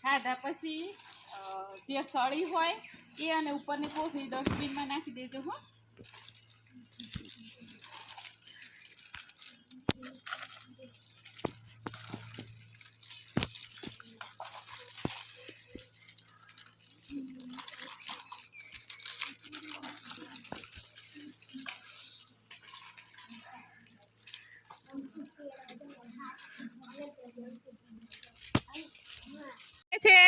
ખાધા પછી જે સળી હોય એ અને ઉપરની કોથળી ડસ્ટબિનમાં નાખી દેજો હો. છે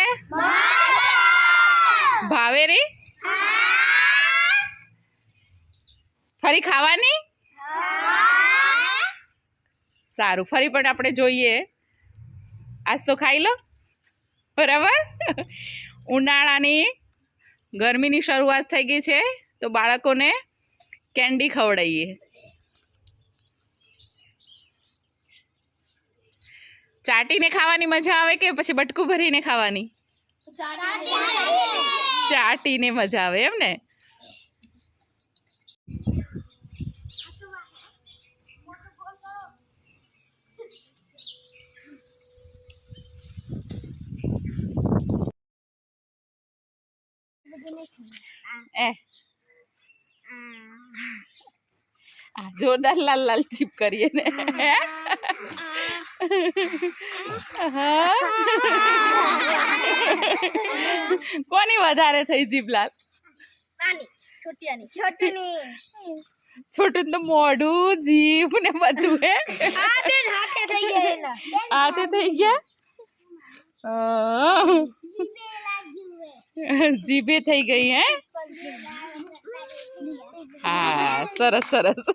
ભાવે રે ફરી ખાવાની સારું ફરી પણ આપણે જોઈએ. આજ તો ખાઈ લો બરાબર. ઉનાળાની ગરમીની શરૂઆત થઈ ગઈ છે તો બાળકોને કેન્ડી ખવડાવીએ. ચાટીને ખાવાની મજા આવે કે પછી બટકું ભરીને ખાવાની? ચાટીને મજા આવે એમ ને. જોરદાર લાલ લાલ ચીપ કરીએ ને. કોની વધારે થઈ જીભલાલ? છોટું તો મોઢું જીભ ને બધું હે હાથે થઈ ગયા. જીભે થઈ ગઈ હે. હા સરસ સરસ.